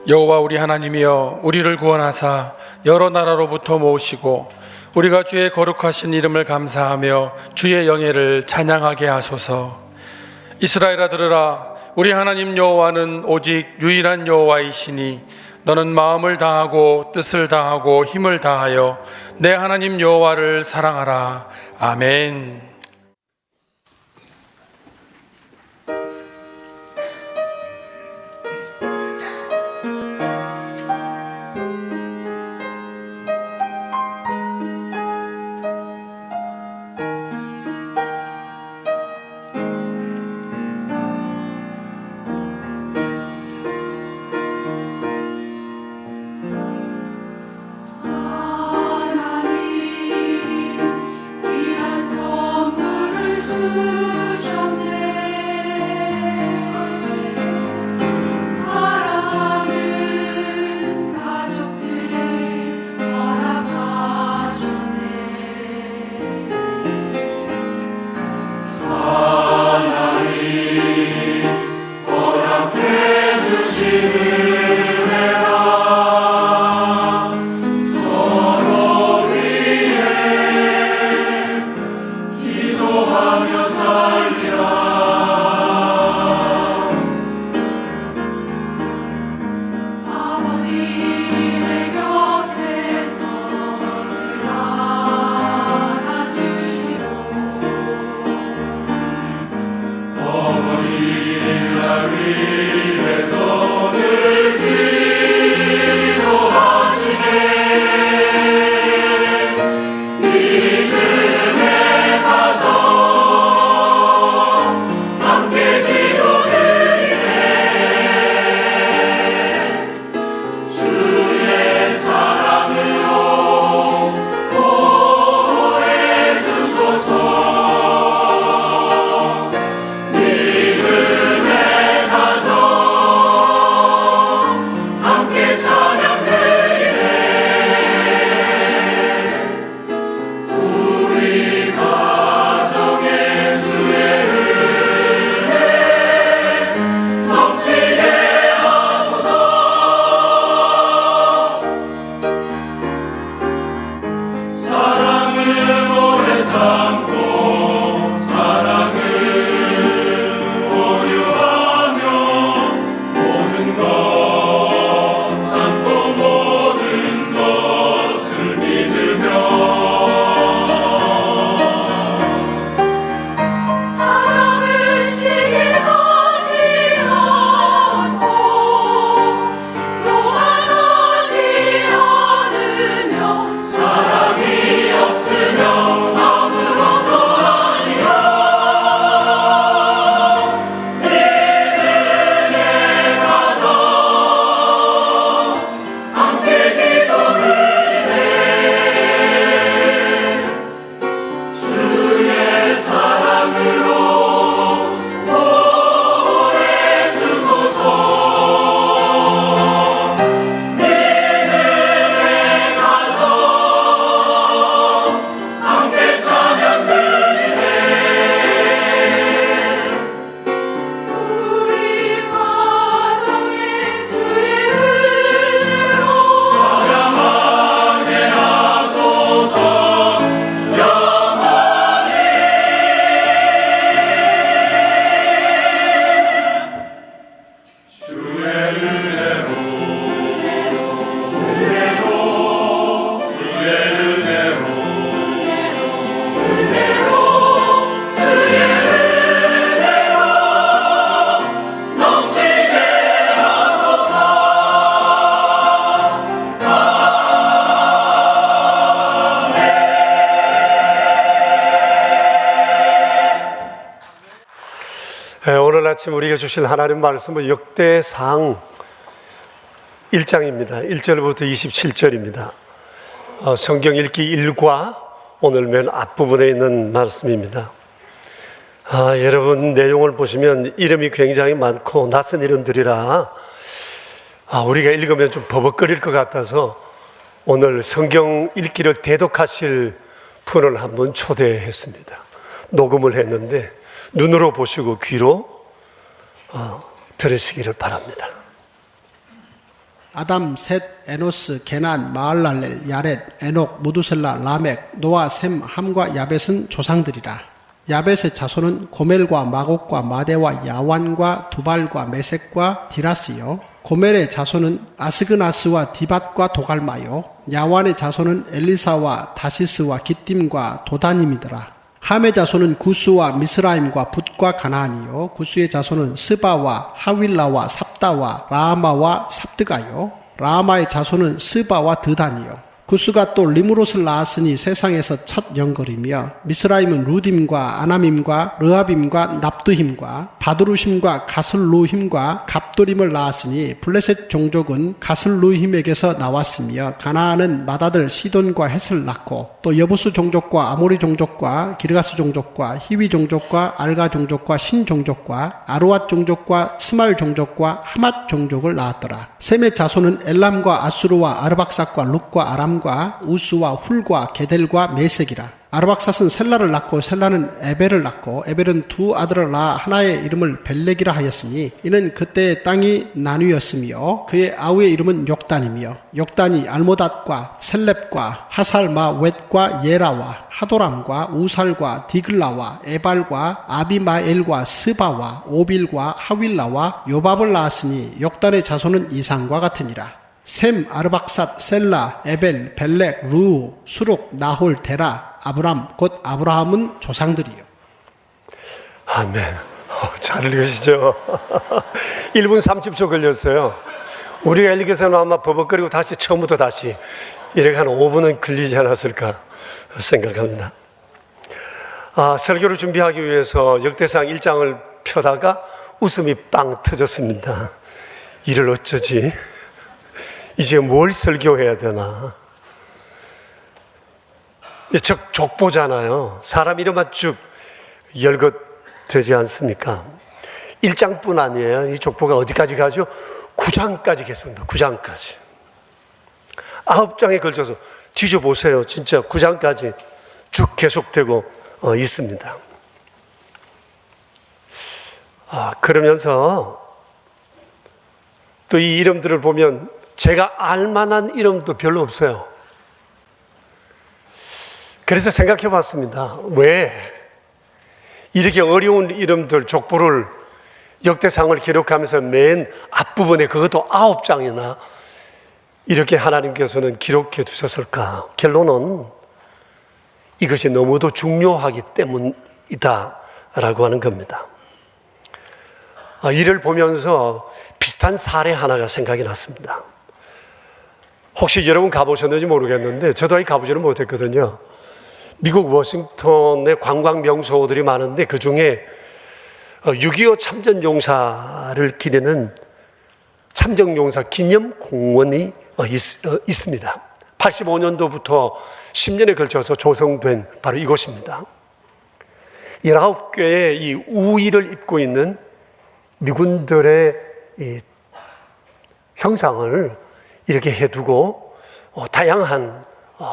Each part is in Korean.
여호와 우리 하나님이여, 우리를 구원하사 여러 나라로부터 모으시고 우리가 주의 거룩하신 이름을 감사하며 주의 영예를 찬양하게 하소서. 이스라엘아 들으라. 우리 하나님 여호와는 오직 유일한 여호와이시니 너는 마음을 다하고 뜻을 다하고 힘을 다하여 내 하나님 여호와를 사랑하라. 아멘. 오늘 아침 우리에게 주신 하나님 말씀은 역대상 1장입니다. 1절부터 27절입니다. 성경 읽기 1과 오늘 맨 앞부분에 있는 말씀입니다. 여러분 내용을 보시면 이름이 굉장히 많고 낯선 이름들이라 우리가 읽으면 좀 버벅거릴 것 같아서 오늘 성경 읽기를 대독하실 분을 한번 초대했습니다. 녹음을 했는데 눈으로 보시고 귀로 들으시기를 바랍니다. 아담, 셋, 에노스, 게난, 마할랄렐, 야렛, 에녹, 무두셀라, 라멕, 노아, 셈, 함과 야벳은 조상들이라. 야벳의 자손은 고멜과 마곡과 마대와 야완과 두발과 메섹과 디라스요. 고멜의 자손은 아스그나스와 디밧과 도갈마요. 야완의 자손은 엘리사와 다시스와 기띔과 도다님이더라. 함의 자손은 구스와 미스라임과 붓과 가나안이요. 구스의 자손은 스바와 하윌라와 삽다와 라마와 삽드가요. 라마의 자손은 스바와 드단이요. 구스가 또 리므롯을 낳았으니 세상에서 첫 영걸이며 미스라임은 루딤과 아나밈과 르하빔과 납두힘과 바두루심과 가슬루힘과 갑도림을 낳았으니 블레셋 종족은 가슬루힘에게서 나왔으며 가나안은 맏아들 시돈과 헷을 낳고 또 여부스 종족과 아모리 종족과 기르가스 종족과 히위 종족과 알가 종족과 신 종족과 아루앗 종족과 스말 종족과 하맛 종족을 낳았더라. 셈의 자손은 엘람과 아수르와 아르박삭과 룩과 아람과 우스와 훌과 게델과 메색이라. 아르박삿은 셀라를 낳고 셀라는 에벨을 낳고 에벨은 두 아들을 낳아 하나의 이름을 벨렉이라 하였으니 이는 그때의 땅이 나뉘었으며 그의 아우의 이름은 욕단이며 욕단이 알모닷과 셀렙과 하살마웻과 예라와 하도람과 우살과 디글라와 에발과 아비마엘과 스바와 오빌과 하윌라와 요밥을 낳았으니 욕단의 자손은 이상과 같으니라. 셈, 아르박삿, 셀라, 에벨, 벨렉, 루, 수룩, 나홀, 데라, 아브람, 곧 아브라함은 조상들이요. 아멘. 잘 읽으시죠? 1분 30초 걸렸어요. 우리가 읽어서는 아마 버벅거리고 다시 처음부터 다시 이렇게 한 5분은 걸리지 않았을까 생각합니다. 설교를 준비하기 위해서 역대상 1장을 펴다가 웃음이 빵 터졌습니다. 이를 어쩌지? 이제 뭘 설교해야 되나? 족보잖아요. 사람 이름만 쭉 열것되지 않습니까? 1장뿐 아니에요. 이 족보가 어디까지 가죠? 9장까지 계속합니다. 9장까지. 9장에 걸쳐서 뒤져보세요. 진짜 9장까지 쭉 계속되고 있습니다. 그러면서 또 이 이름들을 보면 제가 알만한 이름도 별로 없어요. 그래서 생각해 봤습니다. 왜 이렇게 어려운 이름들 족보를 역대상을 기록하면서 맨 앞부분에 그것도 9장이나 이렇게 하나님께서는 기록해 두셨을까? 결론은 이것이 너무도 중요하기 때문이다라고 하는 겁니다. 이를 보면서 비슷한 사례 하나가 생각이 났습니다. 혹시 여러분 가보셨는지 모르겠는데 저도 아직 가보지는 못했거든요. 미국 워싱턴에 관광 명소들이 많은데 그 중에 6.25 참전용사를 기리는 참전용사 기념공원이 있습니다. 85년도부터 10년에 걸쳐서 조성된 바로 이곳입니다. 19개의 이 우의를 입고 있는 미군들의 이 형상을 이렇게 해두고 다양한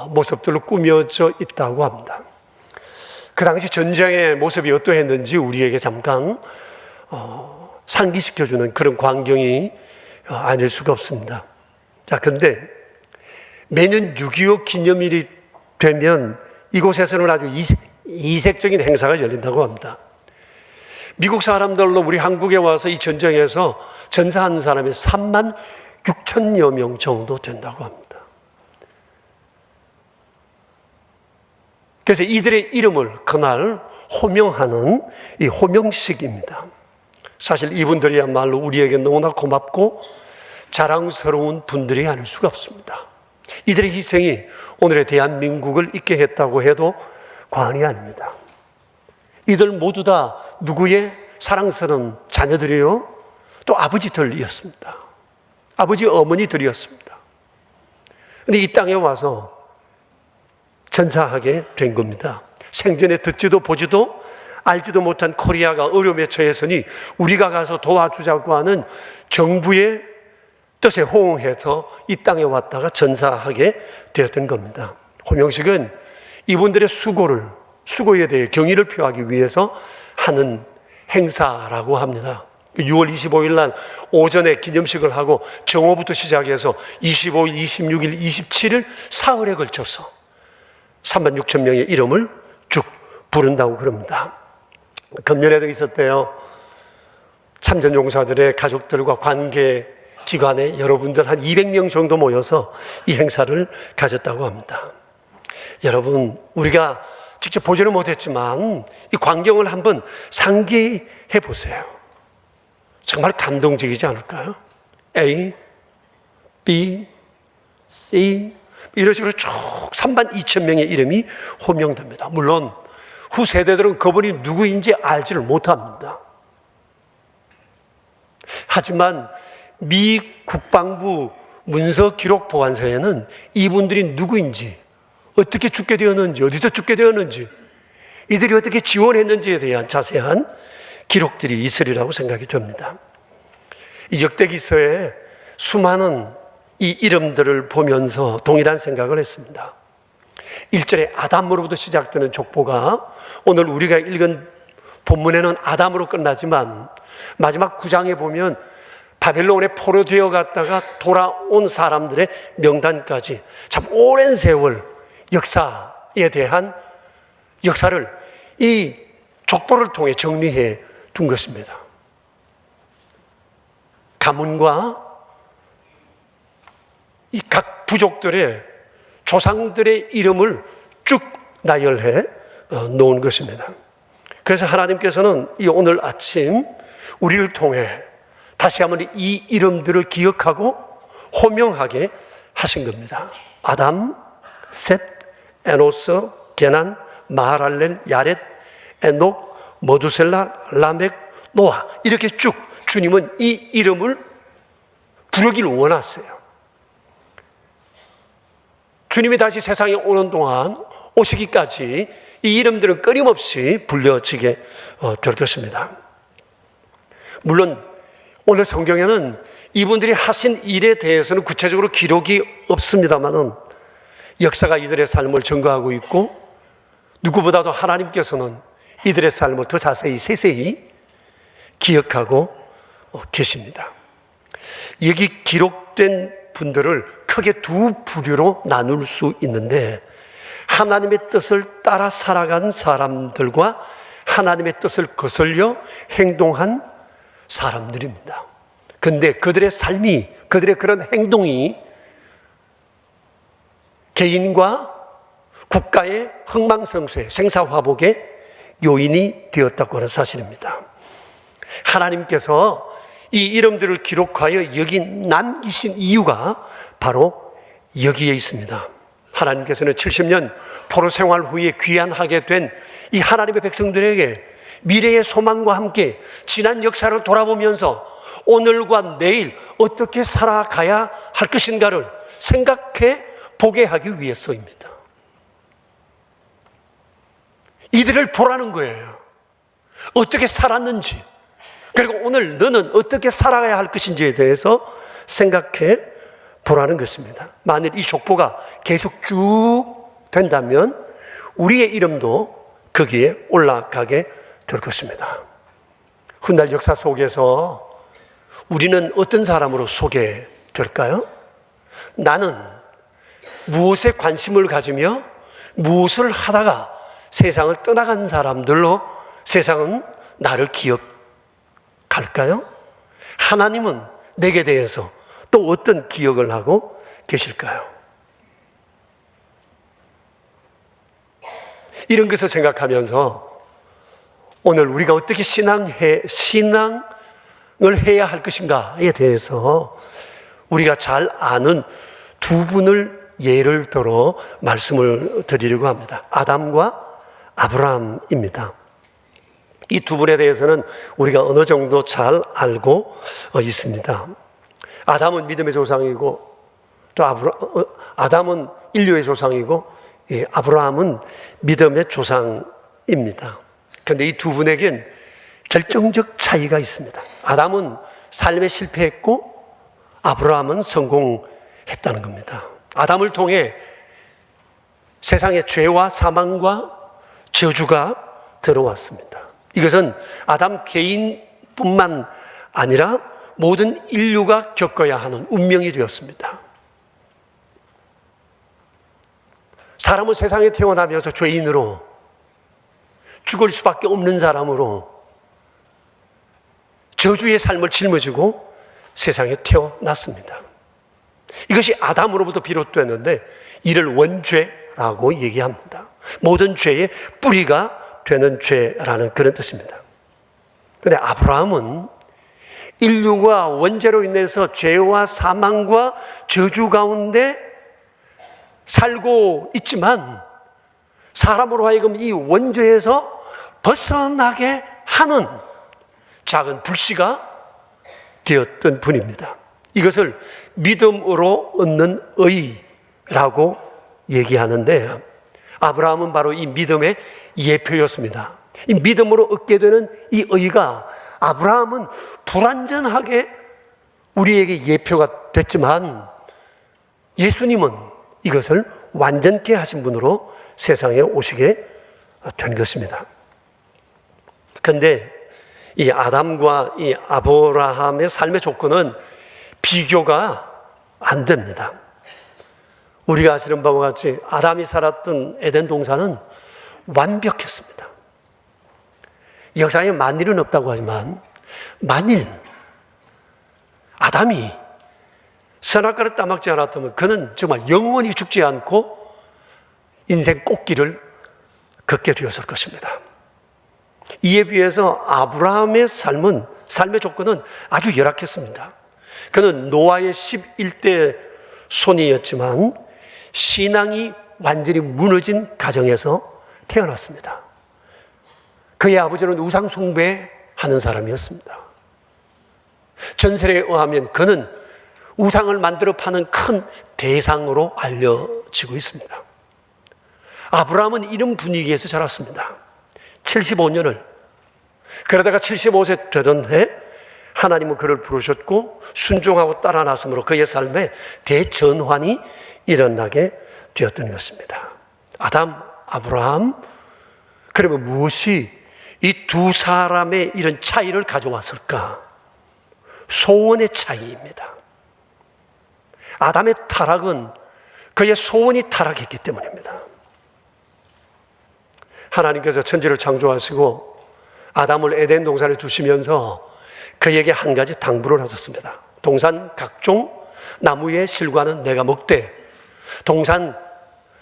모습들로 꾸며져 있다고 합니다. 그 당시 전쟁의 모습이 어떠했는지 우리에게 잠깐 상기시켜주는 그런 광경이 아닐 수가 없습니다. 자, 근데 매년 6.25 기념일이 되면 이곳에서는 아주 이색적인 행사가 열린다고 합니다. 미국 사람들로 우리 한국에 와서 이 전쟁에서 전사한 사람이 3만 6천여 명 정도 된다고 합니다. 그래서 이들의 이름을 그날 호명하는 이 호명식입니다. 사실 이분들이야말로 우리에게 너무나 고맙고 자랑스러운 분들이 아닐 수가 없습니다. 이들의 희생이 오늘의 대한민국을 있게 했다고 해도 과언이 아닙니다. 이들 모두 다 누구의 사랑스러운 자녀들이요? 또 아버지들이었습니다. 아버지 어머니들이었습니다. 그런데 이 땅에 와서 전사하게 된 겁니다. 생전에 듣지도 보지도 알지도 못한 코리아가 어려움에 처했으니 우리가 가서 도와주자고 하는 정부의 뜻에 호응해서 이 땅에 왔다가 전사하게 되었던 겁니다. 호명식은 이분들의 수고에 대해 경의를 표하기 위해서 하는 행사라고 합니다. 6월 25일 날 오전에 기념식을 하고 정오부터 시작해서 25일, 26일, 27일 사흘에 걸쳐서 3만 6천 명의 이름을 쭉 부른다고 그럽니다. 금년에도 있었대요. 참전용사들의 가족들과 관계기관의 여러분들 한 200명 정도 모여서 이 행사를 가졌다고 합니다. 여러분, 우리가 직접 보지는 못했지만 이 광경을 한번 상기해 보세요. 정말 감동적이지 않을까요? A, B, C 이런 식으로 쭉 3만 2천 명의 이름이 호명됩니다. 물론 후 세대들은 그분이 누구인지 알지를 못합니다. 하지만 미 국방부 문서기록보관서에는 이분들이 누구인지, 어떻게 죽게 되었는지, 어디서 죽게 되었는지, 이들이 어떻게 지원했는지에 대한 자세한 기록들이 있으리라고 생각이 됩니다. 이 역대기서에 수많은 이 이름들을 보면서 동일한 생각을 했습니다. 1절에 아담으로부터 시작되는 족보가 오늘 우리가 읽은 본문에는 아담으로 끝나지만 마지막 9장에 보면 바벨론에 포로되어 갔다가 돌아온 사람들의 명단까지 참 오랜 세월 역사에 대한 역사를 이 족보를 통해 정리해 둔 것입니다. 가문과 이 각 부족들의 조상들의 이름을 쭉 나열해 놓은 것입니다. 그래서 하나님께서는 이 오늘 아침 우리를 통해 다시 한번 이 이름들을 기억하고 호명하게 하신 겁니다. 아담, 셋, 에노스, 게난, 마하랄렐, 야렛, 에녹, 모두셀라, 라멕, 노아 이렇게 쭉 주님은 이 이름을 부르기를 원하세요. 주님이 다시 세상에 오는 동안 오시기까지 이 이름들은 끊임없이 불려지게 될 것입니다. 물론 오늘 성경에는 이분들이 하신 일에 대해서는 구체적으로 기록이 없습니다만은 역사가 이들의 삶을 증거하고 있고 누구보다도 하나님께서는 이들의 삶을 더 자세히 세세히 기억하고 계십니다. 여기 기록된 분들을 크게 두 부류로 나눌 수 있는데 하나님의 뜻을 따라 살아간 사람들과 하나님의 뜻을 거슬려 행동한 사람들입니다. 근데 그들의 삶이, 그들의 그런 행동이 개인과 국가의 흥망성쇠, 생사화복의 요인이 되었다고 하는 사실입니다. 하나님께서 이 이름들을 기록하여 여기 남기신 이유가 바로 여기에 있습니다. 하나님께서는 70년 포로 생활 후에 귀환하게 된 이 하나님의 백성들에게 미래의 소망과 함께 지난 역사를 돌아보면서 오늘과 내일 어떻게 살아가야 할 것인가를 생각해 보게 하기 위해서입니다. 이들을 보라는 거예요. 어떻게 살았는지, 그리고 오늘 너는 어떻게 살아가야 할 것인지에 대해서 생각해 보라는 것입니다. 만일 이 족보가 계속 쭉 된다면 우리의 이름도 거기에 올라가게 될 것입니다. 훗날 역사 속에서 우리는 어떤 사람으로 소개될까요? 나는 무엇에 관심을 가지며 무엇을 하다가 세상을 떠나간 사람들로 세상은 나를 기억할까요? 하나님은 내게 대해서 또 어떤 기억을 하고 계실까요? 이런 것을 생각하면서 오늘 우리가 어떻게 신앙을 해야 할 것인가에 대해서 우리가 잘 아는 두 분을 예를 들어 말씀을 드리려고 합니다. 아담과 아브라함입니다. 이 두 분에 대해서는 우리가 어느 정도 잘 알고 있습니다. 아담은 믿음의 조상이고 또 아담은 인류의 조상이고 아브라함은 믿음의 조상입니다. 그런데 이 두 분에겐 결정적 차이가 있습니다. 아담은 삶에 실패했고 아브라함은 성공했다는 겁니다. 아담을 통해 세상에 죄와 사망과 저주가 들어왔습니다. 이것은 아담 개인뿐만 아니라 모든 인류가 겪어야 하는 운명이 되었습니다. 사람은 세상에 태어나면서 죄인으로 죽을 수밖에 없는 사람으로 저주의 삶을 짊어지고 세상에 태어났습니다. 이것이 아담으로부터 비롯됐는데 이를 원죄라고 얘기합니다. 모든 죄의 뿌리가 되는 죄라는 그런 뜻입니다. 그런데 아브라함은 인류가 원죄로 인해서 죄와 사망과 저주 가운데 살고 있지만 사람으로 하여금 이 원죄에서 벗어나게 하는 작은 불씨가 되었던 분입니다. 이것을 믿음으로 얻는 의라고 얘기하는데 아브라함은 바로 이 믿음의 예표였습니다. 이 믿음으로 얻게 되는 이 의가 아브라함은 불완전하게 우리에게 예표가 됐지만 예수님은 이것을 완전케 하신 분으로 세상에 오시게 된 것입니다. 그런데 이 아담과 이 아브라함의 삶의 조건은 비교가 안 됩니다. 우리가 아시는 바와 같이 아담이 살았던 에덴 동산은 완벽했습니다. 역사에 만일은 없다고 하지만 만일 아담이 선악과를 따먹지 않았다면 그는 정말 영원히 죽지 않고 인생 꽃길을 걷게 되었을 것입니다. 이에 비해서 아브라함의 삶의 조건은 아주 열악했습니다. 그는 노아의 11대 손이었지만 신앙이 완전히 무너진 가정에서 태어났습니다. 그의 아버지는 우상 숭배하는 사람이었습니다. 전설에 의하면 그는 우상을 만들어 파는 큰 대상으로 알려지고 있습니다. 아브라함은 이런 분위기에서 자랐습니다. 75년을 그러다가 75세 되던 해 하나님은 그를 부르셨고 순종하고 따라 나섰으므로 그의 삶에 대전환이 일어나게 되었던 것입니다. 아담, 아브라함, 그러면 무엇이 이 두 사람의 이런 차이를 가져왔을까? 소원의 차이입니다. 아담의 타락은 그의 소원이 타락했기 때문입니다. 하나님께서 천지를 창조하시고 아담을 에덴 동산에 두시면서 그에게 한 가지 당부를 하셨습니다. 동산 각종 나무의 실과는 내가 먹되 동산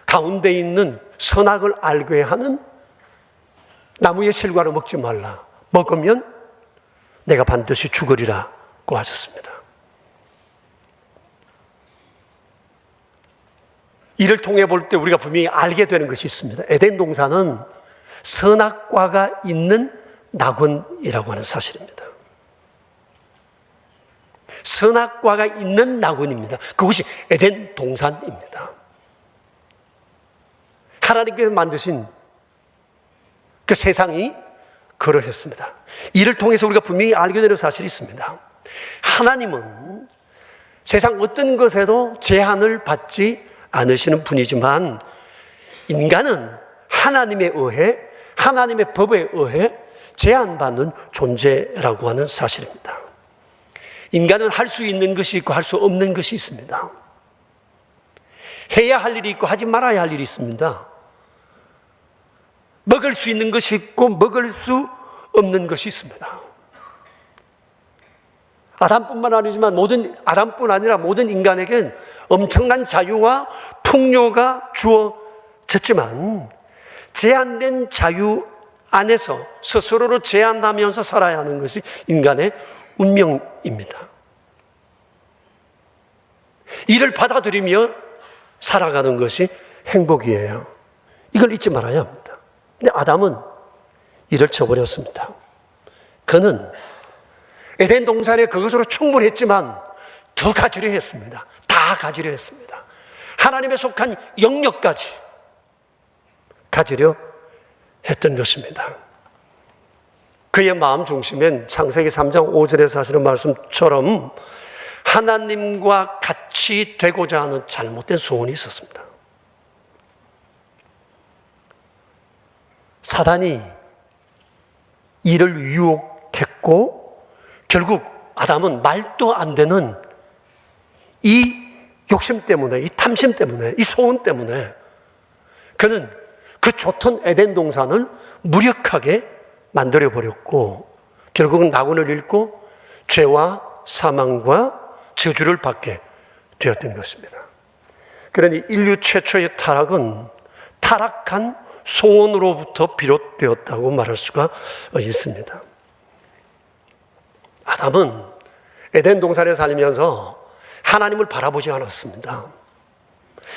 가운데 있는 선악을 알게 하는 나무의 실과를 먹지 말라. 먹으면 내가 반드시 죽으리라고 하셨습니다. 이를 통해 볼 때 우리가 분명히 알게 되는 것이 있습니다. 에덴 동산은 선악과가 있는 나군이라고 하는 사실입니다. 선악과가 있는 나군입니다. 그것이 에덴 동산입니다. 하나님께서 만드신 그 세상이 그러했습니다. 이를 통해서 우리가 분명히 알게 되는 사실이 있습니다. 하나님은 세상 어떤 것에도 제한을 받지 않으시는 분이지만 인간은 하나님에 의해 하나님의 법에 의해 제한받는 존재라고 하는 사실입니다. 인간은 할 수 있는 것이 있고 할 수 없는 것이 있습니다. 해야 할 일이 있고 하지 말아야 할 일이 있습니다. 먹을 수 있는 것이 있고 먹을 수 없는 것이 있습니다. 아담뿐만 아니지만 아담뿐 아니라 모든 인간에겐 엄청난 자유와 풍요가 주어졌지만 제한된 자유 안에서 스스로를 제한하면서 살아야 하는 것이 인간의 운명입니다. 이를 받아들이며 살아가는 것이 행복이에요. 이걸 잊지 말아야 합니다. 근데 아담은 이를 저버렸습니다. 그는 에덴 동산에 그것으로 충분했지만 더 가지려 했습니다. 다 가지려 했습니다. 하나님에 속한 영역까지 가지려 했던 것입니다. 그의 마음 중심엔 창세기 3장 5절에서 하시는 말씀처럼 하나님과 같이 되고자 하는 잘못된 소원이 있었습니다. 사단이 이를 유혹했고 결국 아담은 말도 안 되는 이 욕심 때문에, 이 탐심 때문에, 이 소원 때문에 그는 그 좋던 에덴 동산을 무력하게 만들어버렸고 결국은 낙원을 잃고 죄와 사망과 저주를 받게 되었던 것입니다. 그러니 인류 최초의 타락은 타락한 소원으로부터 비롯되었다고 말할 수가 있습니다. 아담은 에덴 동산에 살면서 하나님을 바라보지 않았습니다.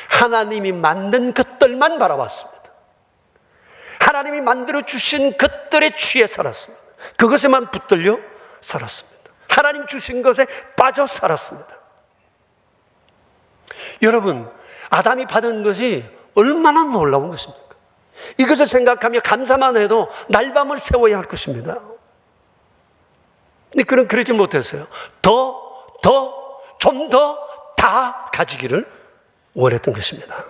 하나님이 만든 것들만 바라봤습니다. 하나님이 만들어 주신 것들에 취해 살았습니다. 그것에만 붙들려 살았습니다. 하나님 주신 것에 빠져 살았습니다. 여러분, 아담이 받은 것이 얼마나 놀라운 것입니까? 이것을 생각하며 감사만 해도 날밤을 세워야 할 것입니다. 근데 그는 그러지 못했어요. 좀 더 다 가지기를 원했던 것입니다.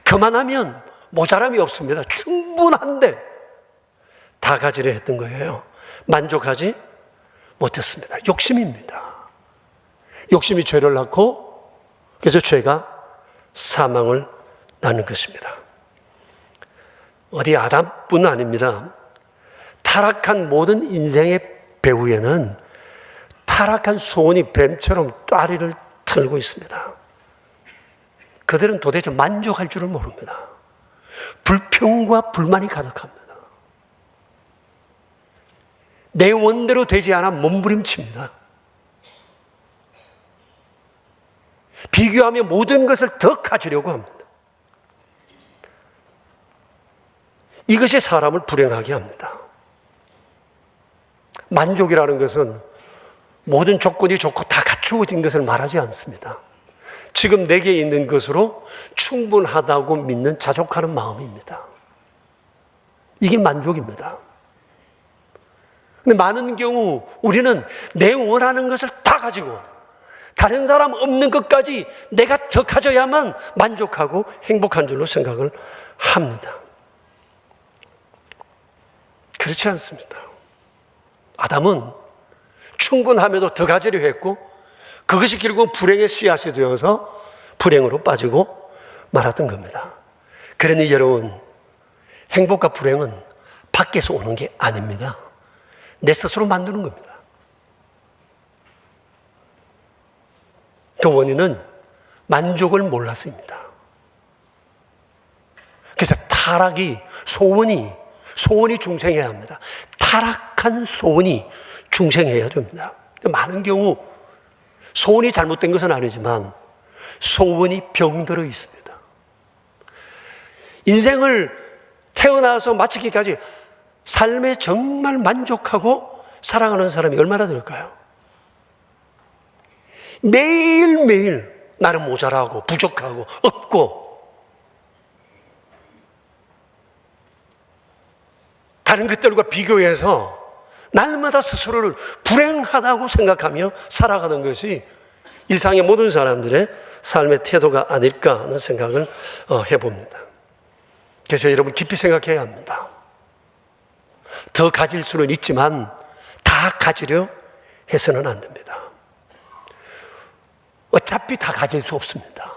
그만하면 모자람이 없습니다. 충분한데 다 가지려 했던 거예요. 만족하지 못했습니다. 욕심입니다. 욕심이 죄를 낳고 그래서 죄가 사망을 낳는 것입니다. 어디 아담뿐 아닙니다. 타락한 모든 인생의 배후에는 타락한 소원이 뱀처럼 따리를 털고 있습니다. 그들은 도대체 만족할 줄을 모릅니다. 불평과 불만이 가득합니다. 내 원대로 되지 않아 몸부림칩니다. 비교하며 모든 것을 더 가지려고 합니다. 이것이 사람을 불행하게 합니다. 만족이라는 것은 모든 조건이 좋고 다 갖추어진 것을 말하지 않습니다. 지금 내게 있는 것으로 충분하다고 믿는 자족하는 마음입니다. 이게 만족입니다. 근데 많은 경우 우리는 내 원하는 것을 다 가지고 다른 사람 없는 것까지 내가 더 가져야만 만족하고 행복한 줄로 생각을 합니다. 그렇지 않습니다. 아담은 충분함에도 더 가지려 했고 그것이 결국 불행의 씨앗이 되어서 불행으로 빠지고 말았던 겁니다. 그러니 여러분, 행복과 불행은 밖에서 오는 게 아닙니다. 내 스스로 만드는 겁니다. 그 원인은 만족을 몰랐습니다. 그래서 타락이 소원이 중생해야 합니다. 타락한 소원이 중생해야 됩니다. 많은 경우 소원이 잘못된 것은 아니지만 소원이 병들어 있습니다. 인생을 태어나서 마치기까지 삶에 정말 만족하고 사랑하는 사람이 얼마나 될까요? 매일매일 나는 모자라고 부족하고 없고 다른 것들과 비교해서 날마다 스스로를 불행하다고 생각하며 살아가는 것이 일상의 모든 사람들의 삶의 태도가 아닐까 하는 생각을 해봅니다. 그래서 여러분 깊이 생각해야 합니다. 더 가질 수는 있지만 다 가지려 해서는 안 됩니다. 어차피 다 가질 수 없습니다.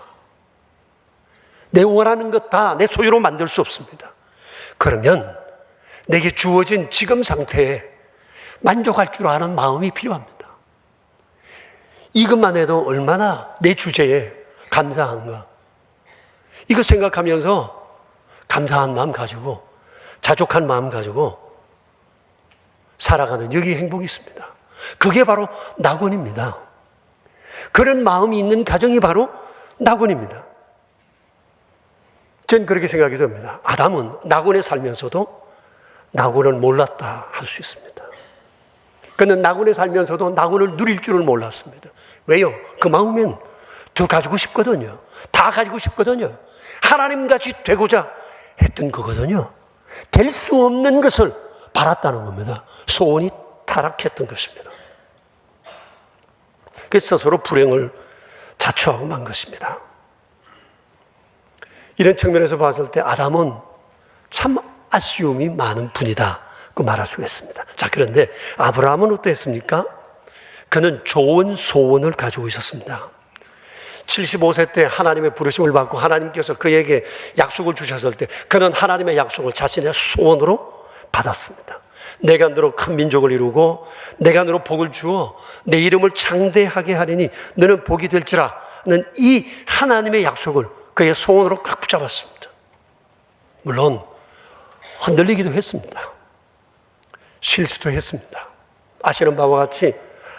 내 원하는 것 다 내 소유로 만들 수 없습니다. 그러면 내게 주어진 지금 상태에 만족할 줄 아는 마음이 필요합니다. 이것만 해도 얼마나 내 주제에 감사한가. 이거 생각하면서 감사한 마음 가지고 자족한 마음 가지고 살아가는 여기 행복이 있습니다. 그게 바로 낙원입니다. 그런 마음이 있는 가정이 바로 낙원입니다. 전 그렇게 생각이 됩니다. 아담은 낙원에 살면서도 낙원을 몰랐다 할 수 있습니다. 그는 낙원에 살면서도 낙원을 누릴 줄을 몰랐습니다. 왜요? 그 마음엔 더 가지고 싶거든요. 다 가지고 싶거든요. 하나님같이 되고자 했던 거거든요. 될 수 없는 것을 바랐다는 겁니다. 소원이 타락했던 것입니다. 그래서 스스로 불행을 자초하고 만 것입니다. 이런 측면에서 봤을 때 아담은 참 아쉬움이 많은 분이다 그 말할 수 있습니다. 자, 그런데 아브라함은 어땠습니까? 그는 좋은 소원을 가지고 있었습니다. 75세 때 하나님의 부르심을 받고 하나님께서 그에게 약속을 주셨을 때 그는 하나님의 약속을 자신의 소원으로 받았습니다. 내가 너로 큰 민족을 이루고 내가 너로 복을 주어 내 이름을 장대하게 하리니 너는 복이 될지라는 이 하나님의 약속을 그의 소원으로 꽉 붙잡았습니다. 물론 흔들리기도 했습니다. 실수도 했습니다. 아시는 바와 같이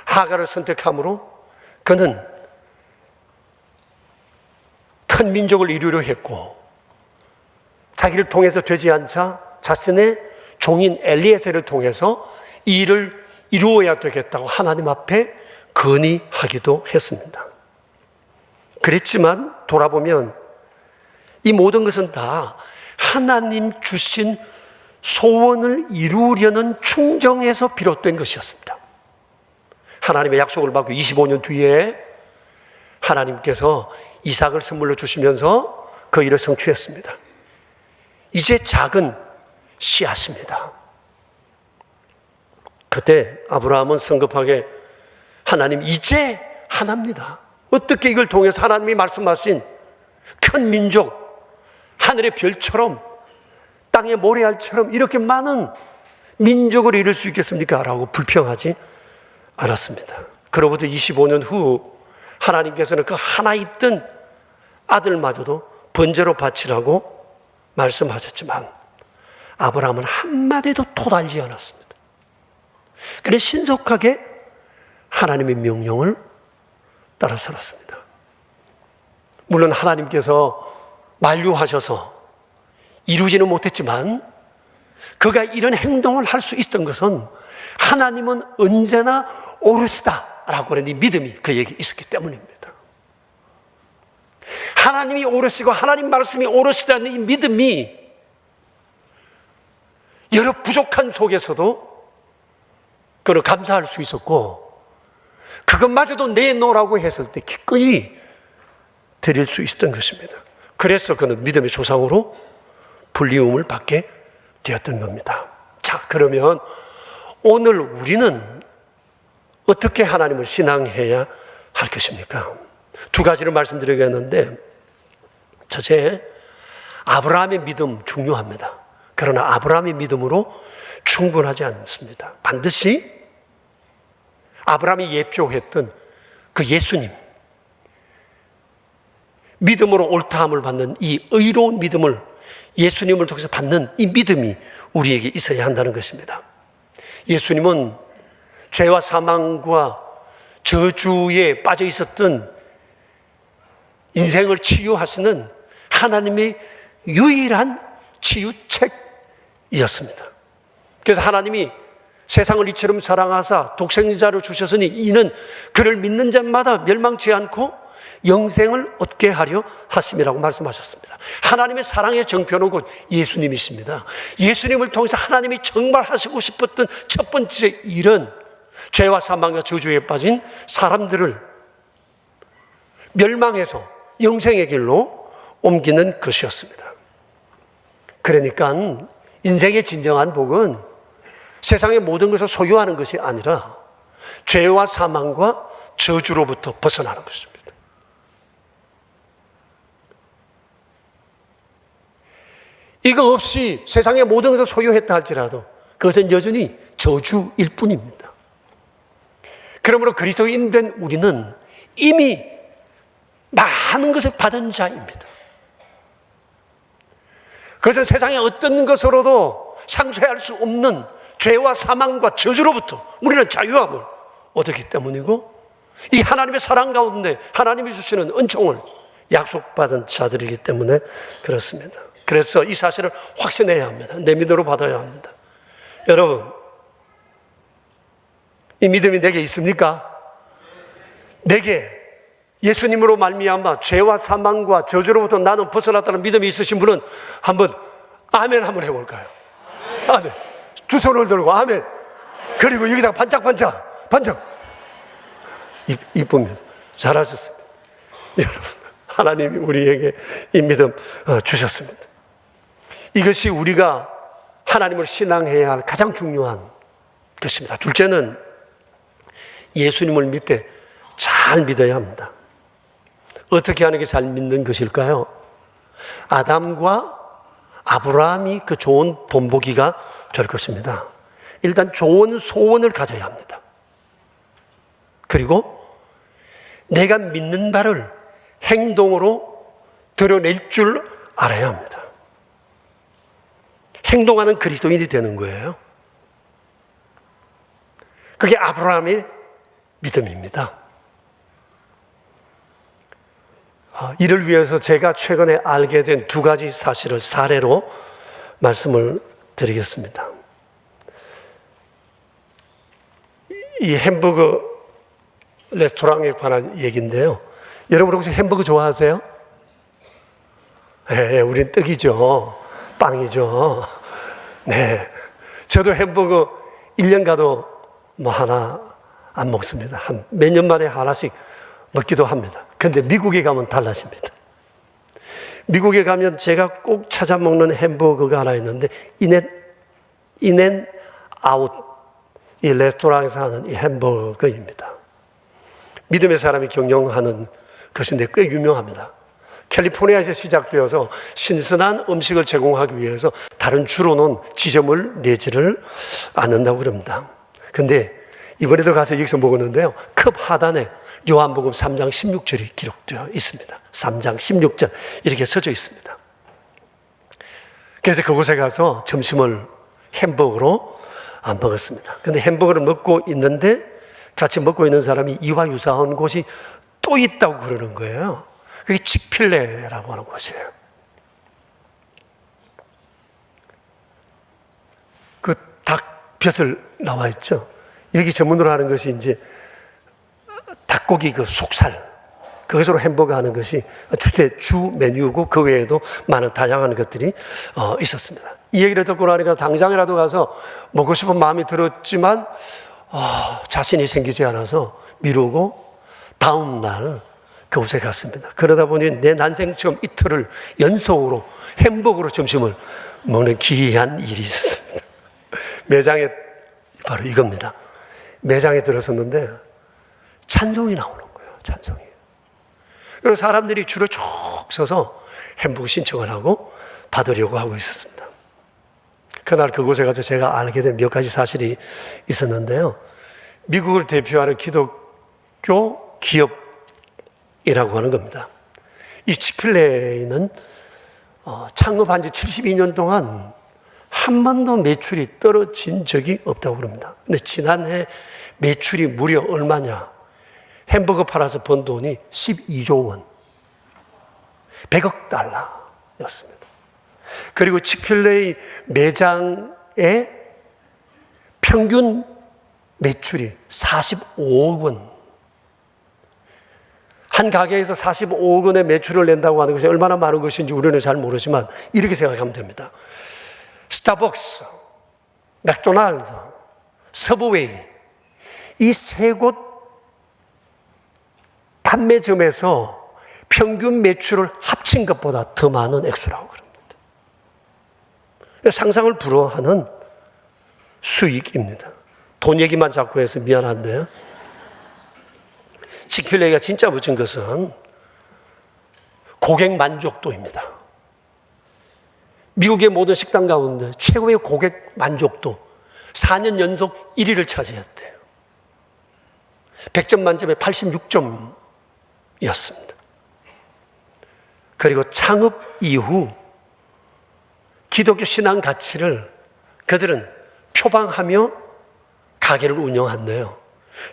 하갈을 선택함으로 그는 큰 민족을 이루려 했고 자기를 통해서 되지 않자 자신의 종인 엘리에셀을 통해서 이 일을 이루어야 되겠다고 하나님 앞에 건의하기도 했습니다. 그랬지만 돌아보면 이 모든 것은 다 하나님 주신 소원을 이루려는 충정에서 비롯된 것이었습니다. 하나님의 약속을 받고 25년 뒤에 하나님께서 이삭을 선물로 주시면서 그 일을 성취했습니다. 이제 작은 씨앗입니다. 그때 아브라함은 성급하게 하나님 이제 하나입니다. 어떻게 이걸 통해서 하나님이 말씀하신 큰 민족, 하늘의 별처럼 땅의 모래알처럼 이렇게 많은 민족을 이룰 수 있겠습니까? 라고 불평하지 않았습니다. 그로부터 25년 후 하나님께서는 그 하나 있던 아들마저도 번제로 바치라고 말씀하셨지만 아브라함은 한마디도 토달지 않았습니다. 그래 신속하게 하나님의 명령을 따라 살았습니다. 물론 하나님께서 만류하셔서 이루지는 못했지만 그가 이런 행동을 할 수 있었던 것은 하나님은 언제나 오르시다라고 하는 이 믿음이 그에게 있었기 때문입니다. 하나님이 오르시고 하나님 말씀이 오르시다는 이 믿음이 여러 부족한 속에서도 그를 감사할 수 있었고 그것마저도 내놓으라고 했을 때 기꺼이 드릴 수 있었던 것입니다. 그래서 그는 믿음의 조상으로 불리움을 받게 되었던 겁니다. 자, 그러면 오늘 우리는 어떻게 하나님을 신앙해야 할 것입니까? 두 가지를 말씀드리겠는데 첫째, 아브라함의 믿음 중요합니다. 그러나 아브라함의 믿음으로 충분하지 않습니다. 반드시 아브라함이 예표했던 그 예수님, 믿음으로 옳다함을 받는 이 의로운 믿음을 예수님을 통해서 받는 이 믿음이 우리에게 있어야 한다는 것입니다. 예수님은 죄와 사망과 저주에 빠져 있었던 인생을 치유하시는 하나님의 유일한 치유책이었습니다. 그래서 하나님이 세상을 이처럼 사랑하사 독생자를 주셨으니 이는 그를 믿는 자마다 멸망치 않고 영생을 얻게 하려 하심이라고 말씀하셨습니다. 하나님의 사랑의 정표는 곧 예수님이십니다. 예수님을 통해서 하나님이 정말 하시고 싶었던 첫 번째 일은 죄와 사망과 저주에 빠진 사람들을 멸망해서 영생의 길로 옮기는 것이었습니다. 그러니까 인생의 진정한 복은 세상의 모든 것을 소유하는 것이 아니라 죄와 사망과 저주로부터 벗어나는 것입니다. 이거 없이 세상의 모든 것을 소유했다 할지라도 그것은 여전히 저주일 뿐입니다. 그러므로 그리스도인 된 우리는 이미 많은 것을 받은 자입니다. 그것은 세상의 어떤 것으로도 상쇄할 수 없는 죄와 사망과 저주로부터 우리는 자유함을 얻었기 때문이고 이 하나님의 사랑 가운데 하나님이 주시는 은총을 약속받은 자들이기 때문에 그렇습니다. 그래서 이 사실을 확신해야 합니다. 내 믿음으로 받아야 합니다. 여러분, 이 믿음이 내게 있습니까? 내게 예수님으로 말미암아 죄와 사망과 저주로부터 나는 벗어났다는 믿음이 있으신 분은 한번 아멘 한번 해볼까요? 아멘. 두 손을 들고 아멘. 그리고 여기다가 반짝반짝 이쁩니다. 잘하셨습니다. 여러분, 하나님이 우리에게 이 믿음 주셨습니다. 이것이 우리가 하나님을 신앙해야 할 가장 중요한 것입니다. 둘째는 예수님을 믿되 잘 믿어야 합니다. 어떻게 하는 게 잘 믿는 것일까요? 아담과 아브라함이 그 좋은 본보기가 될 것입니다. 일단 좋은 소원을 가져야 합니다. 그리고 내가 믿는 바를 행동으로 드러낼 줄 알아야 합니다. 행동하는 그리스도인이 되는 거예요. 그게 아브라함의 믿음입니다. 이를 위해서 제가 최근에 알게 된 두 가지 사실을 사례로 말씀을 드리겠습니다. 이 햄버거 레스토랑에 관한 얘기인데요. 여러분 혹시 햄버거 좋아하세요? 네, 우린 떡이죠. 빵이죠. 네. 저도 햄버거 1년 가도 뭐 하나 안 먹습니다. 몇 년 만에 하나씩 먹기도 합니다. 근데 미국에 가면 달라집니다. 미국에 가면 제가 꼭 찾아 먹는 햄버거가 하나 있는데 인앤아웃 이 레스토랑에서 하는 이 햄버거입니다. 믿음의 사람이 경영하는 것인데 꽤 유명합니다. 캘리포니아에서 시작되어서 신선한 음식을 제공하기 위해서 다른 주로는 지점을 내지를 않는다고 그럽니다. 근데 이번에도 가서 여기서 먹었는데요. 컵 하단에 요한복음 3장 16절이 기록되어 있습니다. 3장 16절 이렇게 써져 있습니다. 그래서 그곳에 가서 점심을 햄버거로 먹었습니다. 근데 햄버거를 먹고 있는데 같이 먹고 있는 사람이 이와 유사한 곳이 또 있다고 그러는 거예요. 그게 칙필레라고 하는 곳이에요. 그 닭벼슬 나와 있죠. 여기 전문으로 하는 것이 이제 닭고기 그 속살, 그것으로 햄버거 하는 것이 주 메뉴고 그 외에도 많은 다양한 것들이 있었습니다. 이 얘기를 듣고 나니까 당장이라도 가서 먹고 싶은 마음이 들었지만 자신이 생기지 않아서 미루고 다음 날 그곳에 갔습니다. 그러다 보니 내 난생 처음 이틀을 연속으로 햄버거로 점심을 먹는 기이한 일이 있었습니다. 매장에 바로 이겁니다. 매장에 들어섰는데 찬송이 나오는 거예요. 찬송이. 그래서 사람들이 줄을 쭉 서서 햄버거 신청을 하고 받으려고 하고 있었습니다. 그날 그곳에 가서 제가 알게 된 몇 가지 사실이 있었는데요. 미국을 대표하는 기독교 기업이라고 하는 겁니다. 이 치필레이는 창업한 지 72년 동안 한 번도 매출이 떨어진 적이 없다고 그럽니다. 근데 지난해 매출이 무려 얼마냐? 햄버거 팔아서 번 돈이 12조 원, 100억 달러였습니다. 그리고 치필레이 매장의 평균 매출이 45억 원. 한 가게에서 45억 원의 매출을 낸다고 하는 것이 얼마나 많은 것인지 우리는 잘 모르지만 이렇게 생각하면 됩니다. 스타벅스, 맥도날드, 서브웨이 이 세 곳 판매점에서 평균 매출을 합친 것보다 더 많은 액수라고 그럽니다. 상상을 불허하는 수익입니다. 돈 얘기만 자꾸 해서 미안한데요. 치필레이가 진짜 멋진 것은 고객 만족도입니다. 미국의 모든 식당 가운데 최고의 고객 만족도 4년 연속 1위를 차지했대요. 100점 만점에 86점이었습니다. 그리고 창업 이후 기독교 신앙 가치를 그들은 표방하며 가게를 운영한대요.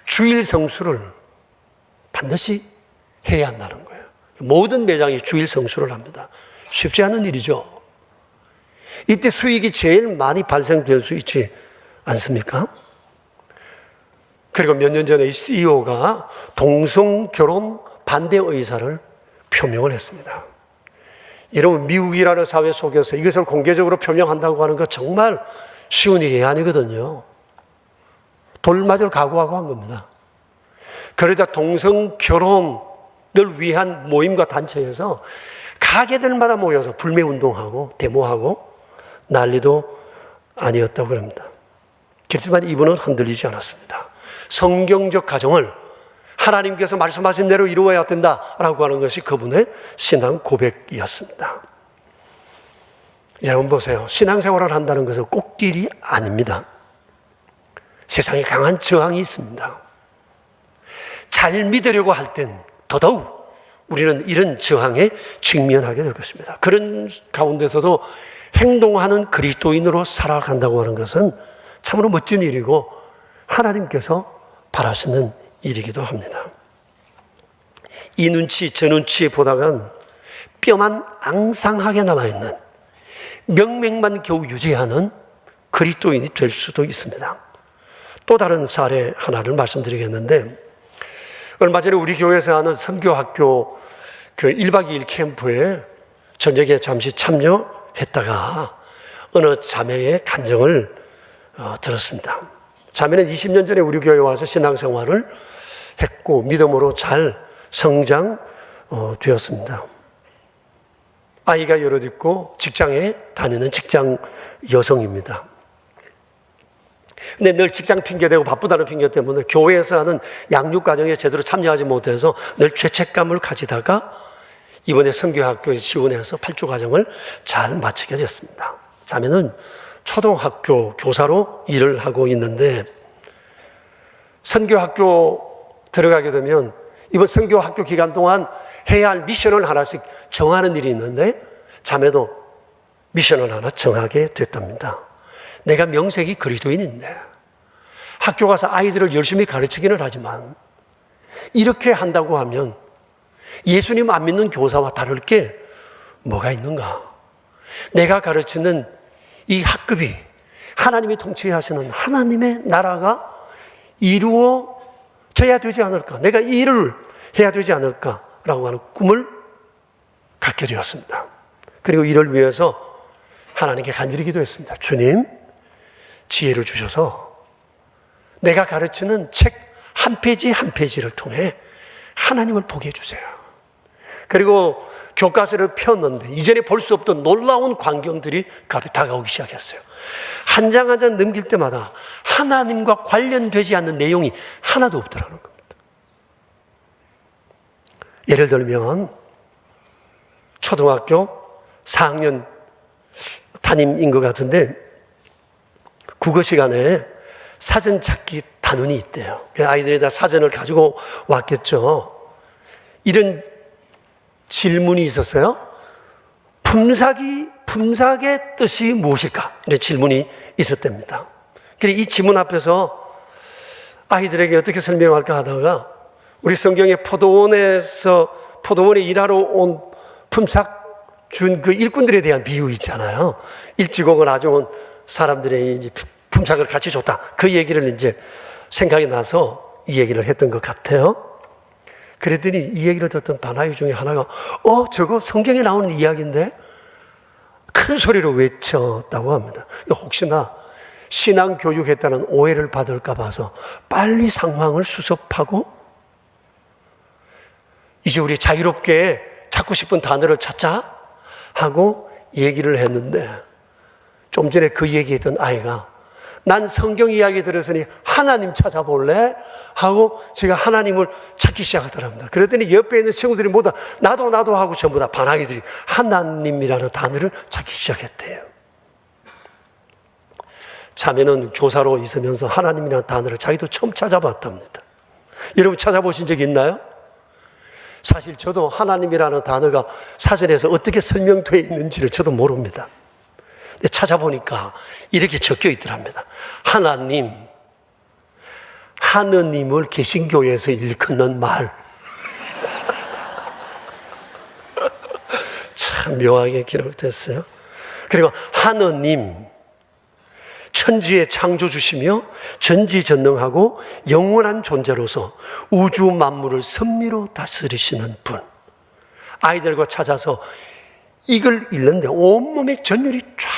주일 성수를 반드시 해야 한다는 거예요. 모든 매장이 주일 성수를 합니다. 쉽지 않은 일이죠. 이때 수익이 제일 많이 발생될 수 있지 않습니까? 그리고 몇 년 전에 이 CEO가 동성 결혼 반대 의사를 표명을 했습니다. 여러분, 미국이라는 사회 속에서 이것을 공개적으로 표명한다고 하는 것 정말 쉬운 일이 아니거든요. 돌맞을 각오하고 한 겁니다. 그러자 동성 결혼을 위한 모임과 단체에서 가게들마다 모여서 불매운동하고 데모하고 난리도 아니었다고 합니다. 그렇지만 이분은 흔들리지 않았습니다. 성경적 가정을 하나님께서 말씀하신 대로 이루어야 된다라고 하는 것이 그분의 신앙 고백이었습니다. 여러분 보세요. 신앙생활을 한다는 것은 꽃길이 아닙니다. 세상에 강한 저항이 있습니다. 잘 믿으려고 할 땐 더더욱 우리는 이런 저항에 직면하게 될 것입니다. 그런 가운데서도 행동하는 그리스도인으로 살아간다고 하는 것은 참으로 멋진 일이고 하나님께서 바라시는 일이기도 합니다. 이 눈치 저 눈치 보다간 뼈만 앙상하게 남아있는 명맥만 겨우 유지하는 그리스도인이 될 수도 있습니다. 또 다른 사례 하나를 말씀드리겠는데, 얼마 전에 우리 교회에서 하는 선교학교 그 1박 2일 캠프에 저녁에 잠시 참여했다가 어느 자매의 간증을 들었습니다. 자매는 20년 전에 우리 교회에 와서 신앙생활을 했고 믿음으로 잘 성장되었습니다. 아이가 여럿 있고 직장에 다니는 직장 여성입니다. 근데 늘 직장 핑계대고 바쁘다는 핑계 때문에 교회에서 하는 양육과정에 제대로 참여하지 못해서 늘 죄책감을 가지다가 이번에 선교학교에 지원해서 8주 과정을 잘 마치게 됐습니다. 자매는 초등학교 교사로 일을 하고 있는데, 선교학교 들어가게 되면 이번 선교학교 기간 동안 해야 할 미션을 하나씩 정하는 일이 있는데, 자매도 미션을 하나 정하게 됐답니다. 내가 명색이 그리스도인인데 학교 가서 아이들을 열심히 가르치기는 하지만 이렇게 한다고 하면 예수님 안 믿는 교사와 다를 게 뭐가 있는가? 내가 가르치는 이 학급이 하나님이 통치하시는 하나님의 나라가 이루어져야 되지 않을까? 내가 이 일을 해야 되지 않을까라고 하는 꿈을 갖게 되었습니다. 그리고 이를 위해서 하나님께 간절히 기도했습니다. 주님, 지혜를 주셔서 내가 가르치는 책 한 페이지 한 페이지를 통해 하나님을 보게 해주세요. 그리고 교과서를 폈는데 이전에 볼 수 없던 놀라운 광경들이 다가오기 시작했어요. 한 장 한 장 넘길 때마다 하나님과 관련되지 않는 내용이 하나도 없더라는 겁니다. 예를 들면 초등학교 4학년 담임인 것 같은데 국어 시간에 사전 찾기 단원이 있대요. 아이들이 다 사전을 가지고 왔겠죠. 이런 질문이 있었어요. 품삯의 뜻이 무엇일까? 이런 질문이 있었답니다. 그래서 이 질문 앞에서 아이들에게 어떻게 설명할까 하다가 우리 성경에 포도원에 일하러 온 품삯 준 그 일꾼들에 대한 비유 있잖아요. 일찍오고 아주 온 사람들의 이제 품삯을 같이 줬다. 그 얘기를 이제 생각이 나서 이 얘기를 했던 것 같아요. 그랬더니 이 얘기를 듣던 바나이 중에 하나가 저거 성경에 나오는 이야기인데 큰 소리로 외쳤다고 합니다. 혹시나 신앙교육했다는 오해를 받을까 봐서 빨리 상황을 수습하고 이제 우리 자유롭게 찾고 싶은 단어를 찾자 하고 얘기를 했는데, 좀 전에 그 얘기했던 아이가 난 성경 이야기 들었으니 하나님 찾아볼래? 하고 제가 하나님을 찾기 시작하더랍니다. 그랬더니 옆에 있는 친구들이 모두 나도 하고 전부 다 반항이들이 하나님이라는 단어를 찾기 시작했대요. 자매는 교사로 있으면서 하나님이라는 단어를 자기도 처음 찾아봤답니다. 여러분 찾아보신 적 있나요? 사실 저도 하나님이라는 단어가 사전에서 어떻게 설명되어 있는지를 저도 모릅니다. 근데 찾아보니까 이렇게 적혀 있더랍니다. 하느님을 개신교에서 일컫는 말. 참 묘하게 기록됐어요. 그리고 하느님, 천지의 창조주시며 전지전능하고 영원한 존재로서 우주 만물을 섭리로 다스리시는 분. 아이들과 찾아서 이걸 읽는데 온몸에 전율이 쫙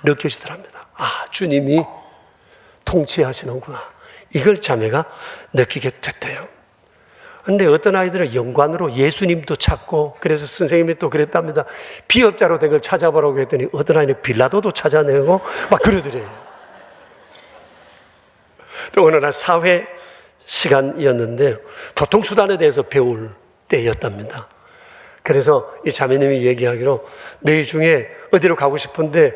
느껴지더랍니다. 주님이 통치하시는구나. 이걸 자매가 느끼게 됐대요. 근데 어떤 아이들은 연관으로 예수님도 찾고, 그래서 선생님이 또 그랬답니다. 비업자로 된 걸 찾아보라고 했더니 어떤 아이는 빌라도도 찾아내고 막 그러더래요. 또 어느 날 사회 시간이었는데 교통수단에 대해서 배울 때였답니다. 그래서 이 자매님이 얘기하기로 너희 중에 어디로 가고 싶은데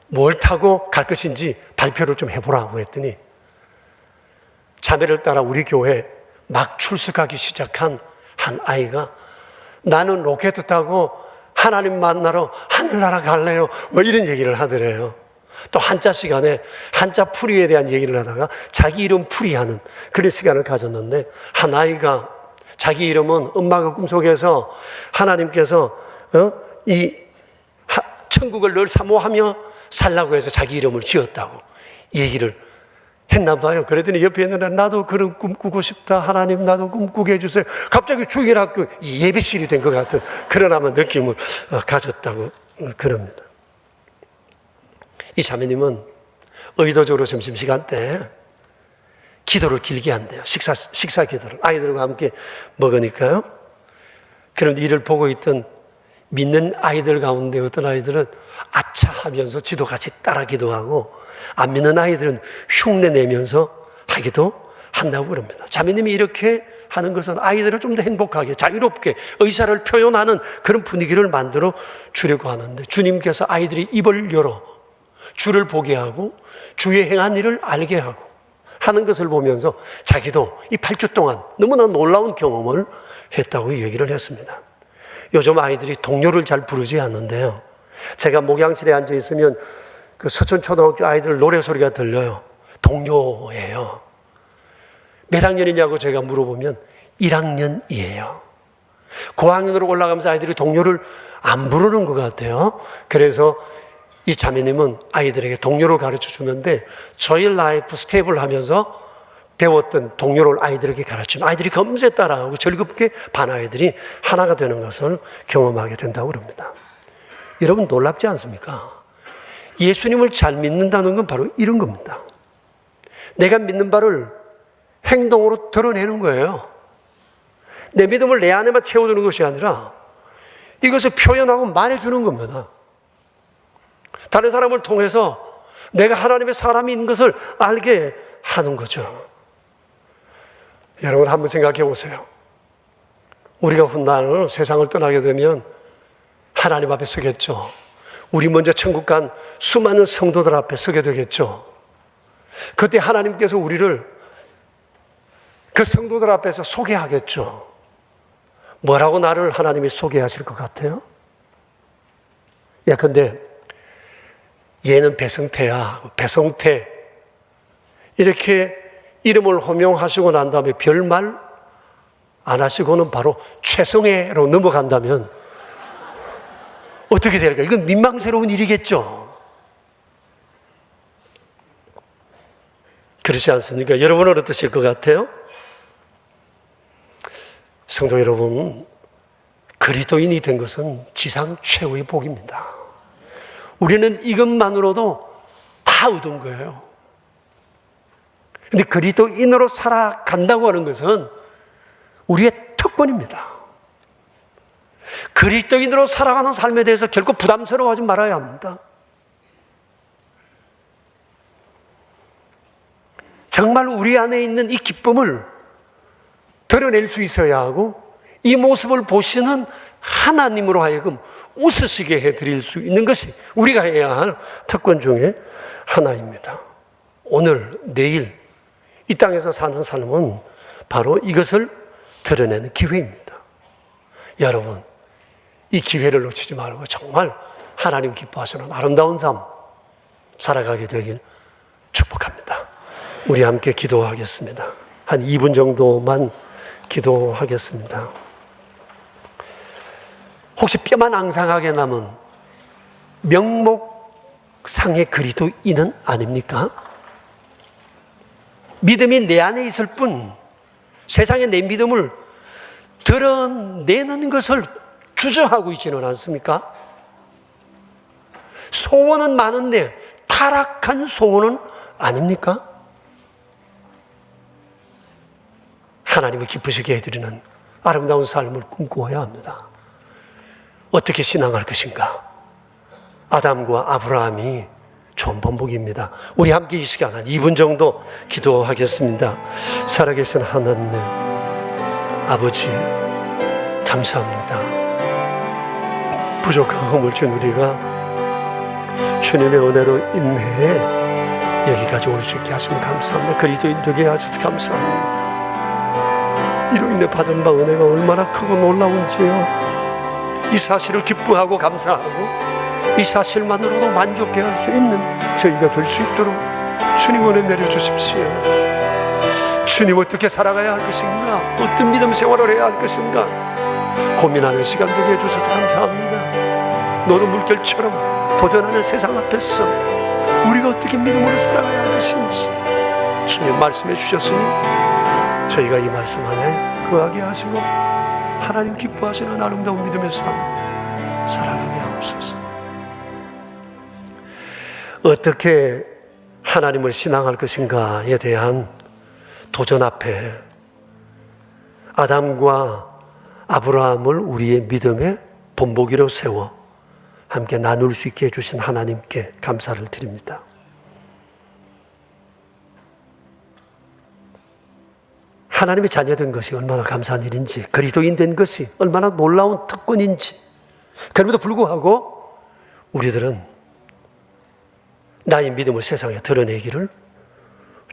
뭘 타고 갈 것인지 발표를 좀 해보라고 했더니 자매를 따라 우리 교회 막 출석하기 시작한 한 아이가 나는 로켓 타고 하나님 만나러 하늘나라 갈래요. 뭐 이런 얘기를 하더래요. 또 한자 시간에 한자 풀이에 대한 얘기를 하다가 자기 이름 풀이하는 그런 시간을 가졌는데 한 아이가 자기 이름은 엄마가 꿈속에서 하나님께서 이 천국을 늘 사모하며 살라고 해서 자기 이름을 지었다고 얘기를 했나 봐요. 그랬더니 옆에 있는 애 나도 그런 꿈 꾸고 싶다. 하나님 나도 꿈 꾸게 해주세요. 갑자기 주일학교 예배실이 된 것 같은 그런 아마 느낌을 가졌다고 그럽니다. 이 자매님은 의도적으로 점심시간 때 기도를 길게 한대요. 식사 기도를 아이들과 함께 먹으니까요. 그런데 이를 보고 있던 믿는 아이들 가운데 어떤 아이들은 아차 하면서 지도 같이 따라 기도하고 안 믿는 아이들은 흉내 내면서 하기도 한다고 그럽니다. 자매님이 이렇게 하는 것은 아이들을 좀 더 행복하게 자유롭게 의사를 표현하는 그런 분위기를 만들어 주려고 하는데 주님께서 아이들이 입을 열어 주를 보게 하고 주의 행한 일을 알게 하고 하는 것을 보면서 자기도 이 8주 동안 너무나 놀라운 경험을 했다고 얘기를 했습니다. 요즘 아이들이 동요를 잘 부르지 않는데요. 제가 목양실에 앉아 있으면 그 서천초등학교 아이들 노래 소리가 들려요. 동요예요. 몇 학년이냐고 제가 물어보면 1학년이에요. 고학년으로 올라가면서 아이들이 동요를 안 부르는 것 같아요. 그래서 이 자매님은 아이들에게 동요를 가르쳐 주는데 저일 라이프 스텝을 하면서 배웠던 동요를 아이들에게 가르치면 아이들이 검세 따라하고 즐겁게 반 아이들이 하나가 되는 것을 경험하게 된다고 그럽니다. 여러분 놀랍지 않습니까? 예수님을 잘 믿는다는 건 바로 이런 겁니다. 내가 믿는 바를 행동으로 드러내는 거예요. 내 믿음을 내 안에만 채워주는 것이 아니라 이것을 표현하고 말해주는 겁니다. 다른 사람을 통해서 내가 하나님의 사람이 있는 것을 알게 하는 거죠. 여러분 한번 생각해 보세요. 우리가 훗날 세상을 떠나게 되면 하나님 앞에 서겠죠. 우리 먼저 천국 간 수많은 성도들 앞에 서게 되겠죠. 그때 하나님께서 우리를 그 성도들 앞에서 소개하겠죠. 뭐라고 나를 하나님이 소개하실 것 같아요? 근데 얘는 배성태야, 배성태 이렇게 이름을 호명하시고 난 다음에 별말 안 하시고는 바로 최성애로 넘어간다면 어떻게 될까요? 이건 민망스러운 일이겠죠. 그렇지 않습니까? 여러분은 어떠실 것 같아요? 성도 여러분, 그리스도인이 된 것은 지상 최고의 복입니다. 우리는 이것만으로도 다 얻은 거예요. 그런데 그리스도인으로 살아간다고 하는 것은 우리의 특권입니다. 그리스도인으로 살아가는 삶에 대해서 결코 부담스러워하지 말아야 합니다. 정말 우리 안에 있는 이 기쁨을 드러낼 수 있어야 하고 이 모습을 보시는 하나님으로 하여금 웃으시게 해드릴 수 있는 것이 우리가 해야 할 특권 중에 하나입니다. 오늘, 내일 이 땅에서 사는 삶은 바로 이것을 드러내는 기회입니다. 여러분, 이 기회를 놓치지 말고 정말 하나님 기뻐하시는 아름다운 삶 살아가게 되길 축복합니다. 우리 함께 기도하겠습니다. 한 2분 정도만 기도하겠습니다. 혹시 뼈만 앙상하게 남은 명목상의 그리스도인은 아닙니까? 믿음이 내 안에 있을 뿐 세상에 내 믿음을 드러내는 것을 주저하고 있지는 않습니까? 소원은 많은데 타락한 소원은 아닙니까? 하나님을 기쁘시게 해드리는 아름다운 삶을 꿈꾸어야 합니다. 어떻게 신앙할 것인가? 아담과 아브라함이 좋은 본보기입니다. 우리 함께 이 시간 한 2분 정도 기도하겠습니다. 살아계신 하나님 아버지, 감사합니다. 부족한 허물 준 우리가 주님의 은혜로 인내해 여기까지 올 수 있게 하시면 감사합니다. 그리스도인 되게 하셔서 감사합니다. 이로 인해 받은 바 은혜가 얼마나 크고 놀라운지요. 이 사실을 기뻐하고 감사하고 이 사실만으로도 만족해할 수 있는 저희가 될 수 있도록 주님 은혜 내려주십시오. 주님 어떻게 살아가야 할 것인가, 어떤 믿음 생활을 해야 할 것인가 고민하는 시간 되게 해주셔서 감사합니다. 너도 물결처럼 도전하는 세상 앞에서 우리가 어떻게 믿음으로 살아가야 할 것인지 주님 말씀해 주셨으니 저희가 이 말씀 안에 거하게 하시고 하나님 기뻐하시는 아름다운 믿음의 삶 살아가게 하옵소서. 어떻게 하나님을 신앙할 것인가에 대한 도전 앞에 아담과 아브라함을 우리의 믿음의 본보기로 세워 함께 나눌 수 있게 해주신 하나님께 감사를 드립니다. 하나님의 자녀된 것이 얼마나 감사한 일인지, 그리스도인 된 것이 얼마나 놀라운 특권인지, 그럼에도 불구하고 우리들은 나의 믿음을 세상에 드러내기를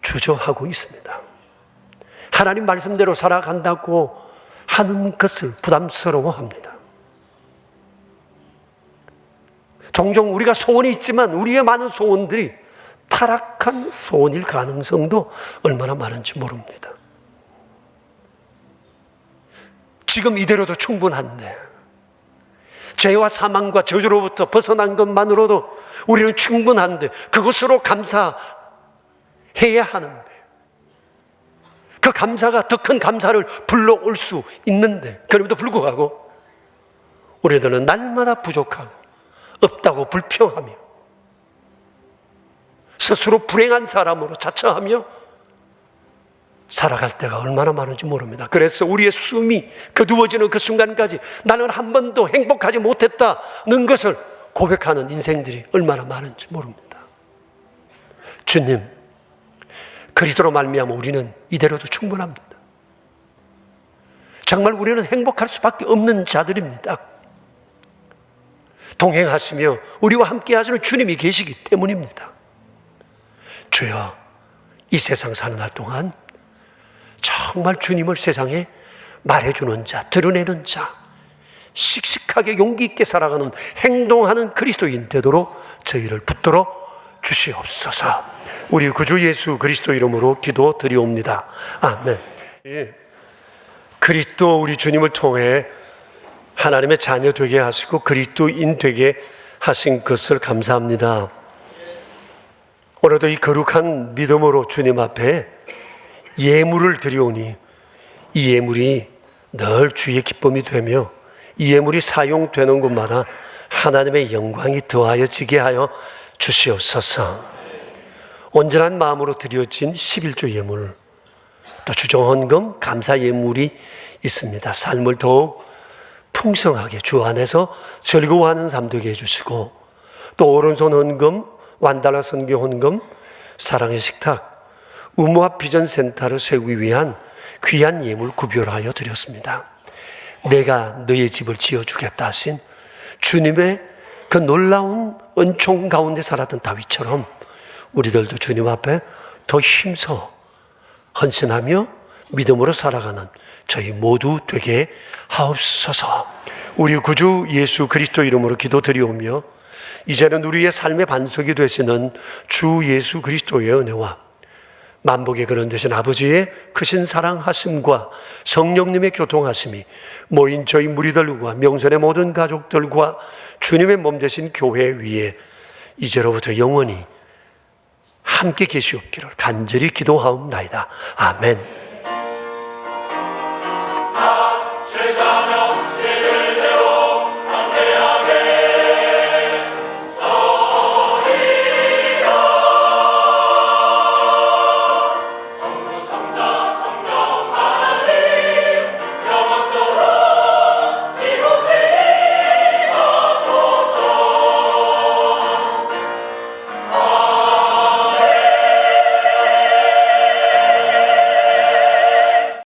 주저하고 있습니다. 하나님 말씀대로 살아간다고 하는 것을 부담스러워합니다. 종종 우리가 소원이 있지만 우리의 많은 소원들이 타락한 소원일 가능성도 얼마나 많은지 모릅니다. 지금 이대로도 충분한데, 죄와 사망과 저주로부터 벗어난 것만으로도 우리는 충분한데, 그것으로 감사해야 하는데, 그 감사가 더 큰 감사를 불러올 수 있는데, 그럼에도 불구하고 우리들은 날마다 부족하고 없다고 불평하며 스스로 불행한 사람으로 자처하며 살아갈 때가 얼마나 많은지 모릅니다. 그래서 우리의 숨이 거두어지는 그 순간까지 나는 한 번도 행복하지 못했다는 것을 고백하는 인생들이 얼마나 많은지 모릅니다. 주님, 그리스도로 말미암아 우리는 이대로도 충분합니다. 정말 우리는 행복할 수밖에 없는 자들입니다. 동행하시며 우리와 함께 하시는 주님이 계시기 때문입니다. 주여, 이 세상 사는 날 동안 정말 주님을 세상에 말해주는 자, 드러내는 자, 씩씩하게 용기 있게 살아가는, 행동하는 그리스도인 되도록 저희를 붙들어 주시옵소서. 우리 구주 예수 그리스도 이름으로 기도드리옵니다. 아멘. 그리스도 우리 주님을 통해 하나님의 자녀 되게 하시고 그리스도인 되게 하신 것을 감사합니다. 오늘도 이 거룩한 믿음으로 주님 앞에 예물을 드리오니 이 예물이 늘 주의 기쁨이 되며 이 예물이 사용되는 곳마다 하나님의 영광이 더하여지게 하여 주시옵소서. 온전한 마음으로 드려진 11조 예물, 또 주정헌금, 감사 예물이 있습니다. 삶을 더욱 풍성하게 주 안에서 즐거워하는 삶 되게 해주시고, 또 오른손 헌금, 완달러 선교 헌금, 사랑의 식탁, 의무화 비전센터를 세우기 위한 귀한 예물 구별하여 드렸습니다. 내가 너의 집을 지어주겠다 하신 주님의 그 놀라운 은총 가운데 살았던 다윗처럼 우리들도 주님 앞에 더 힘써 헌신하며 믿음으로 살아가는 저희 모두 되게 하옵소서. 우리 구주 예수 그리스도 이름으로 기도드리오며, 이제는 우리의 삶의 반석이 되시는 주 예수 그리스도의 은혜와 만복의 근원 되신 아버지의 크신 사랑하심과 성령님의 교통하심이 모인 저희 무리들과 명선의 모든 가족들과 주님의 몸 되신 교회 위에 이제로부터 영원히 함께 계시옵기를 간절히 기도하옵나이다. 아멘.